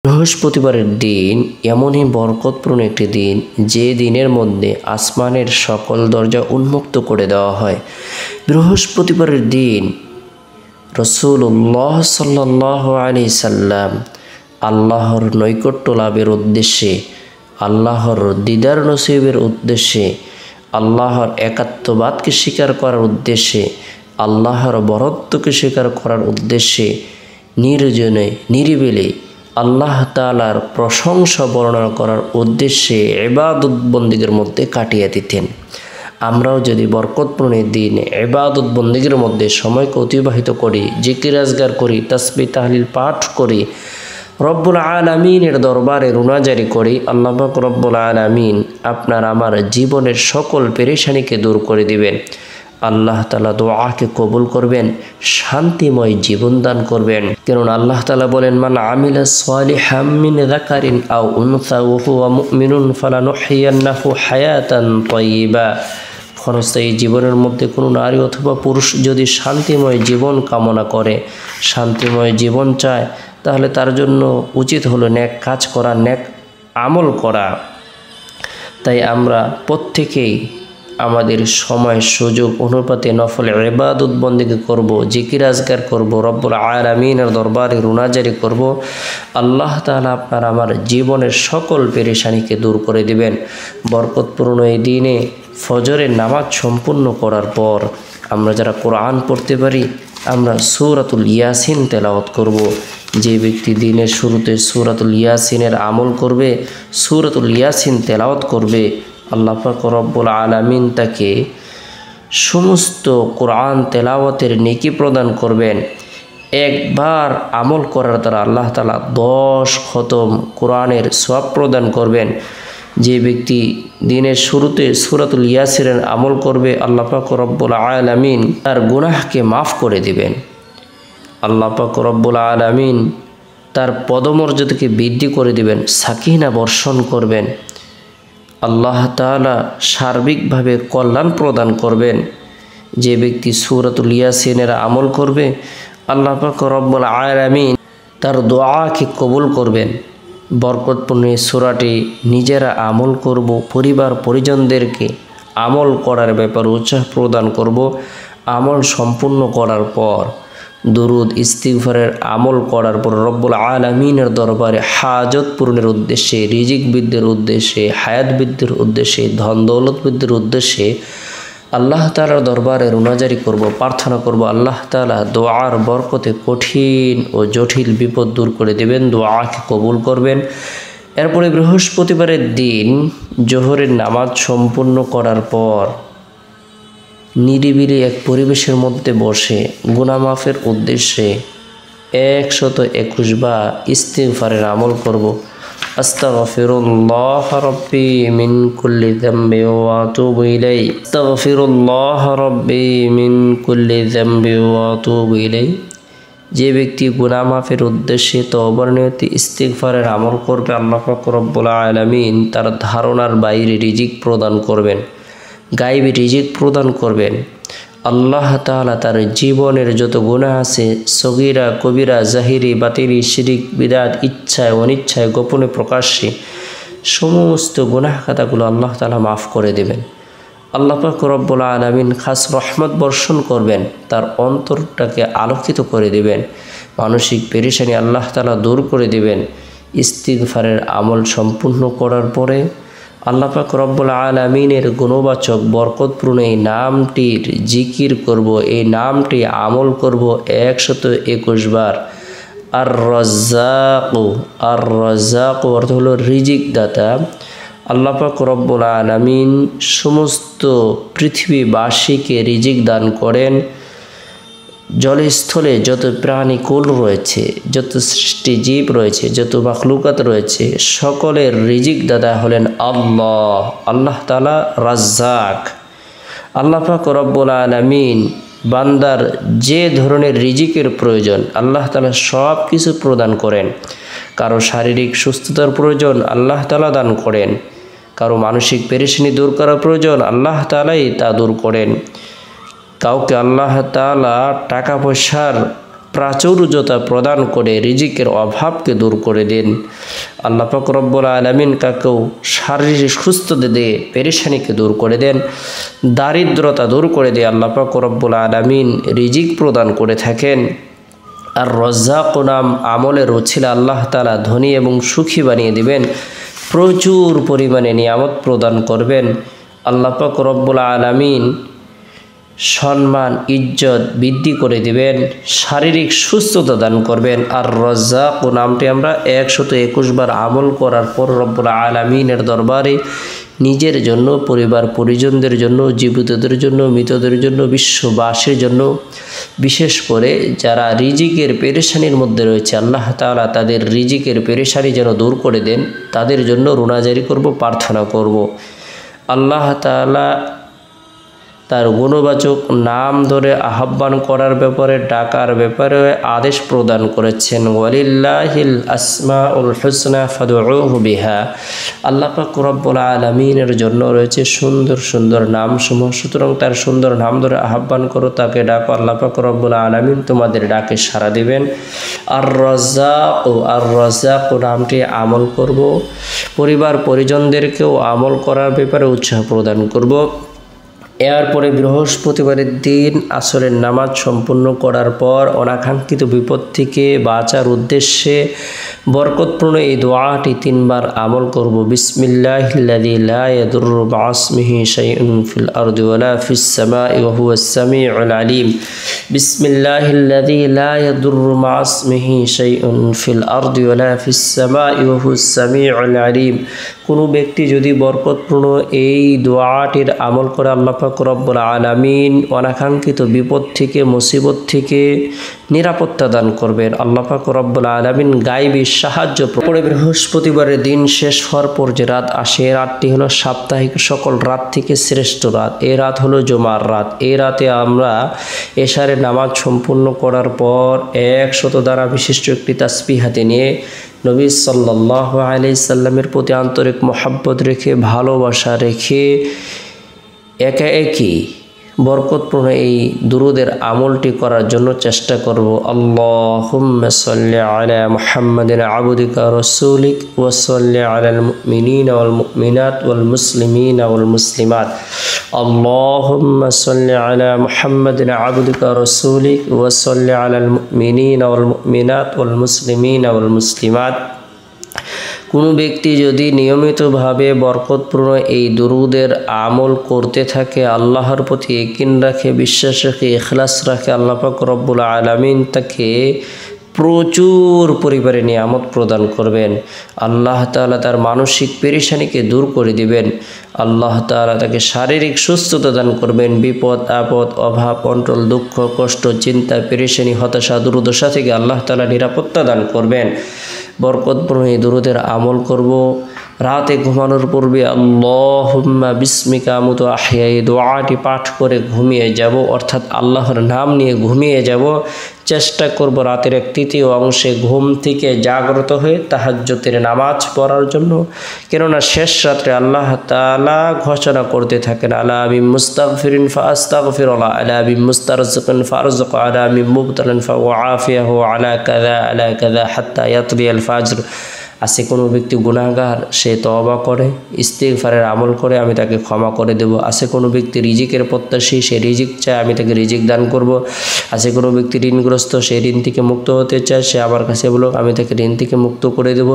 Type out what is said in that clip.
বৃহস্পতিবারের দিন এমনই বরকতপূর্ণ একটি দিন, যে দিনের মধ্যে আসমানের সকল দরজা উন্মুক্ত করে দেওয়া হয়। বৃহস্পতিবারের দিন রাসূলুল্লাহ সাল্লাল্লাহু আলাইহি সাল্লাম আল্লাহর নৈকট্য লাভের উদ্দেশ্যে, আল্লাহর দিদার নসিবের উদ্দেশ্যে, আল্লাহর একাত্মবাদকে স্বীকার করার উদ্দেশ্যে, আল্লাহর বরত্বকে স্বীকার করার উদ্দেশ্যে নির্জনে নিরিবিলি আল্লাহ তাআলার প্রশংসা বর্ণনা করার উদ্দেশ্যে ইবাদত বন্দেগীর মধ্যে কাটিয়ে দিতেন। আমরাও যদি বরকতপূর্ণ দিন ইবাদত বন্দেগীর মধ্যে সময়কে অতিবাহিত করি, জিকির আজগার করি, তাসবিহ তাহলিল পাঠ করি, রব্বুল আলামিনের দরবারে রুনাজারি করি, আল্লাহ পাক রব্বুল আলামিন আপনার আমার জীবনের সকল পেরেশানিকে দূর করে দিবেন। আল্লাহ তাআলা দোয়াকে কবুল করবেন, শান্তিময় জীবন দান করবেন। কেননা আল্লাহ তাআলা বলেন, মান আমিলা সালিহাম মিন যাকারিন আও উনসা ওয়া হুয়া মুমিনুন ফালানুহইয়ান্নাহু হায়াতান তাইয়্যিবা। ক্ষণস্থায়ী জীবনের মধ্যে কোনো নারী অথবা পুরুষ যদি শান্তিময় জীবন কামনা করে, শান্তিময় জীবন চায়, তাহলে তার জন্য উচিত হলো নেক কাজ করা, নেক আমল করা। তাই আমরা প্রত্যেকেই আমাদের সময় সুযোগ অনুপাতে নফল ইবাদত বন্দেগী করব, জিকির আজগার করব, রব্বুল আলামিনের দরবারে রুনাজারি করব। আল্লাহ তাআলা আপনার আমার জীবনের সকল পেরেশানিকে দূর করে দিবেন। বরকতপূর্ণ এই দিনে ফজরের নামাজ সম্পূর্ণ করার পর আমরা যারা কোরআন পড়তে পারি, আমরা সূরাতুল ইয়াসিন তেলাওয়াত করব। যে ব্যক্তি দিনের শুরুতে সূরাতুল ইয়াসিনের আমল করবে, সূরাতুল ইয়াসিন তেলাওয়াত করবে, আল্লাহ পাক রব্বুল আলামিন তাকে সমস্ত কোরআন তেলাওয়াতের নেকি প্রদান করবেন। একবার আমল করার দ্বারা আল্লাহ তাআলা 10 খতম কোরআনের সওয়াব প্রদান করবেন। যে ব্যক্তি দিনের শুরুতে সূরাতুল ইয়াসিনের আমল করবে, আল্লাহ পাক রব্বুল আলামিন তার গুনাহকে মাফ করে দিবেন। আল্লাহ পাক রব্বুল আলামিন তার পদমর্যাদাকে বৃদ্ধি করে দিবেন, সাকিনা বর্ষণ করবেন। আল্লাহ তাআলা সার্বিকভাবে কল্যাণ প্রদান করবেন। যে ব্যক্তি সূরাতুল ইয়াসিনের আমল করবে, আল্লাহ পাক রব্বুল আলামিন তার দোয়াকে কবুল করবেন। বরকতপূর্ণ সূরাটি নিজেরা আমল করব, পরিবার পরিজনদেরকে আমল করার ব্যাপারে উৎসাহ প্রদান করব। আমল সম্পূর্ণ করার পর দুরুদ ইস্তিগফারের আমল করার পর রব্বুল আলামিনের দরবারে হাজত পূরণের উদ্দেশ্যে, রিজিক বৃদ্ধির উদ্দেশ্যে, হায়াত বৃদ্ধির উদ্দেশ্যে, ধন দৌলত বৃদ্ধির উদ্দেশ্যে আল্লাহ তাআলার দরবারে রুনাজারি করব, প্রার্থনা করব। আল্লাহ তাআলা দোয়ার বরকতে কঠিন ও জটিল বিপদ দূর করে দেবেন, দোয়াকে কবুল করবেন। এরপরে বৃহস্পতিবারের দিন জোহরের নামাজ সম্পূর্ণ করার পর নিরিবিলি এক পরিবেশের মধ্যে বসে গুনাহ মাফের উদ্দেশ্যে 121 বার ইস্তিগফারের আমল করব। আস্তাগফিরুল্লাহ রাব্বি মিন কুল্লি যামবি ওয়া আতুবু ইলাইহি, আস্তাগফিরুল্লাহ রাব্বি মিন কুল্লি যামবি ওয়া আতুবু ইলাইহি। যে ব্যক্তি গুনাহ মাফের উদ্দেশ্যে তওবার নিয়তে ইস্তিগফারের আমল করবে, আল্লাহ পাক রব্বুল আলামিন তার ধারণার বাইরে রিজিক প্রদান করবেন, গায়বী রিজিক প্রদান করবেন। আল্লাহ তাআলা তার জীবনের যত গুনাহ আছে, সগীরা কবিরা, জাহিরি বাতিনি, শিরিক বিদআত, ইচ্ছায় অনিচ্ছায়, গোপনে প্রকাশ্যে, সমস্ত গুনাহ খাতাগুলো আল্লাহ তাআলা মাফ করে দেবেন। আল্লাহ পাক রব্বুল আলামিন খাস রহমত বর্ষণ করবেন, তার অন্তরটাকে আলোকিত করে দেবেন, মানসিক পেরেশানি আল্লাহ তাআলা দূর করে দেবেন। ইস্তিগফারের আমল সম্পূর্ণ করার পরে আল্লাহ পাক রব্বুল আলামিনের গুণবাচক বরকতপূর্ণ এই নামটির জিকির করব, এই নামটি আমল করব 121 বার। আর রাজ্জাক, আর রাজ্জাক অর্থ হলো রিজিক দাতা। আল্লাহ পাক রব্বুল আলামিন সমস্ত পৃথিবীবাসীকে রিজিক দান করেন। জলে স্থলে যত প্রাণীকুল রয়েছে, যত সৃষ্টিজীব রয়েছে, যত মাখলুকাত রয়েছে, সকলের রিজিক দাতা হলেন আল্লাহ। আল্লাহ তাআলা রাজ্জাক। আল্লাহ পাক রব্বুল আলামিন বান্দার যে ধরনের রিজিকের প্রয়োজন, আল্লাহ তাআলা সব কিছু প্রদান করেন। কারো শারীরিক সুস্থতার প্রয়োজন, আল্লাহ তাআলা দান করেন। কারো মানসিক পেরেশানি দূর করার প্রয়োজন, আল্লাহ তাআলাই তা দূর করেন। কাউকে আল্লাহ তাআলা টাকা পয়সার প্রাচুর্যতা প্রদান করে রিজিকের অভাবকে দূর করে দেন। আল্লাহ পাক রব্বুল আলামিন কাকেও শারীরিক সুস্থতা দিয়ে পেরেশানিকে দূর করে দেন, দারিদ্রতা দূর করে দিয়ে আল্লাহ পাক রব্বুল আলামিন রিজিক প্রদান করে থাকেন। আর রজ্জাক নাম আমলের উছিলা আল্লাহ তাআলা ধনী এবং সুখী বানিয়ে দিবেন, প্রচুর পরিমাণে নিয়ামত প্রদান করবেন। আল্লাহ পাক রব্বুল আলামিন সম্মান ইজ্জত বৃদ্ধি করে দিবেন, শারীরিক সুস্থতা দান করবেন। আর রজ্জাক নামটি আমরা 121 বার আমল করার পর রব্বুল আলামিনের দরবারে নিজের জন্য, পরিবার পরিজনদের জন্য, জীবিতদের জন্য, মৃতদের জন্য, বিশ্ববাসীর জন্য, বিশেষ করে যারা রিজিকের পেরেশানির মধ্যে রয়েছে আল্লাহ তাআলা তাদের রিজিকের পেরেশানি যেন দূর করে দেন, তাদের জন্য রোনাজারি করব, প্রার্থনা করব। আল্লাহ তাআলা তার গুণবাচক নাম ধরে আহ্বান করার ব্যাপারে, ডাকার ব্যাপারে আদেশ প্রদান করেছেন। ওয়ালিল্লাহিল আসমাউল হুসনা ফাদউহু বিহা। আল্লাহ পাক রব্বুল আলামিনের জন্য রয়েছে সুন্দর সুন্দর নামসমূহ, সুতরাং তার সুন্দর নাম ধরে আহ্বান করো, তাকে ডাকো, আল্লাহ পাক রব্বুল আলামিন তোমাদের ডাকে সাড়া দিবেন। আর রজ্জাক নামটি আমল করব, পরিবার পরিজনদেরকেও আমল করার ব্যাপারে উৎসাহ প্রদান করব। এরপরে বৃহস্পতিবারের দিন আসরের নামাজ সম্পূর্ণ করার পর অনাকাঙ্ক্ষিত বিপদ থেকে বাঁচার উদ্দেশ্যে বরকতপূর্ণ এই দোয়াটি 3 বার আমল করব। বিসমিল্লাহিল্লাযী লা ইয়াদুররু মা'আসমিহি শাইউন ফিল আরদি ওয়ালা ফিস সামাই ওয়া হুয়াস সামিউল আলিম। বিসমিল্লাহিল্লাযী লা ইয়াদুররু মা'আসমিহি শাইউন ফিল আরদি ওয়ালা ফিস সামাই ওয়া হুয়াস সামিউল আলিম। কোনো ব্যক্তি যদি বরকতপূর্ণ এই দোয়াটির আমল করে আল্লাহ পাক রব্বুল আলামিন অনাকাঙ্ক্ষিত বিপদ থেকে, মুসিবত থেকে নিরাপত্তা দান করবেন। আল্লাহ পাক রব্বুল আলামিন গায়বী সাহায্য পরে বৃহস্পতিবারের দিন শেষ হওয়ার পর যে রাত আসে, এই রাতটি হলো সাপ্তাহিক সকল রাত থেকে শ্রেষ্ঠ রাত। এই রাত হলো জুমার রাত। এই রাতে আমরা এশারের নামাজ সম্পূর্ণ করার পর 100 দ্বারা বিশিষ্ট একটি তাসবিহ হাতে নিয়ে নবী সাল্লাল্লাহু আলাইহি সাল্লামের প্রতি আন্তরিক মহব্বত রেখে, ভালোবাসা রেখে একে একে বরকতপূর্ণ এই দুরুদের আমলটি করার জন্য চেষ্টা করব। আল্লাহুম্মা সাল্লি আলা মুহাম্মাদিন আবদিকা রাসূলিক ওয়া সাল্লি আলাল মুমিনিনা ওয়াল মুমিনাত ওয়াল মুসলিমিনা ওয়াল মুসলিমাত। আল্লাহুম্মা সাল্লি আলা মুহাম্মাদিন আবদিকা রাসূলিক ওয়া সাল্লি আলাল মুমিনিনা ওয়াল মুমিনাত ওয়াল মুসলিমিনা ওয়াল মুসলিমাত। কোনো ব্যক্তি যদি নিয়মিতভাবে বরকতপূর্ণ এই দুরুদের আমল করতে থাকে, আল্লাহর প্রতি ইয়াকিন রাখে, বিশ্বাস রাখে, ইখলাস রাখে, আল্লাহ পাক রব্বুল আলামিন তাকে প্রচুর পরিবারে নিয়ামত প্রদান করবেন। আল্লাহ তাআলা তার মানসিক পেরেশানিকে দূর করে দিবেন। আল্লাহ তাআলা তাকে শারীরিক সুস্থতা দান করবেন। বিপদ আপদ, অভাব অনটন, দুঃখ কষ্ট, চিন্তা পেরেশানি, হতাশা, দুর্দশা থেকে আল্লাহ তাআলা নিরাপত্তা দান করবেন। বরকতপূর্ণ এই দুরুদের আমল করব। রাতে ঘুমানোর পূর্বে আল্লাহুম্মা বিসমিকা আমুতু আহইয়া এই দোয়াটি পাঠ করে ঘুমিয়ে যাব, অর্থাৎ আল্লাহর নাম নিয়ে ঘুমিয়ে যাব। চেষ্টা করব রাতের 1/3 অংশে ঘুম থেকে জাগ্রত হয়ে তাহাজ্জুদের নামাজ পড়ার জন্য, কেননা শেষ রাত্রে আল্লাহ তাআলা ঘোষণা করতে থাকেন, আলা বিম মুস্তাগফিরিন ফাআস্তাগফিরুল্লাহ, আলা বিম মুস্তারজিকিন ফারজুক, আলা বিম মুবতালিন ফাউআফিয়াহু, আলা কাযা হাত্তা ইয়াতলিয়াল ফাজর। আছে কোনো ব্যক্তি গুনাহগার, সে তওবা করে, ইস্তিগফারের আমল করে, আমি তাকে ক্ষমা করে দেব। আছে কোনো ব্যক্তি রিজিকের প্রত্যাশী, সে রিজিক চায়, আমি তাকে রিজিক দান করব। আছে কোনো ব্যক্তি ঋণগ্রস্ত, সে ঋণ থেকে মুক্ত হতে চায়, সে আমার কাছে বলুক, আমি তাকে ঋণ থেকে মুক্ত করে দেব।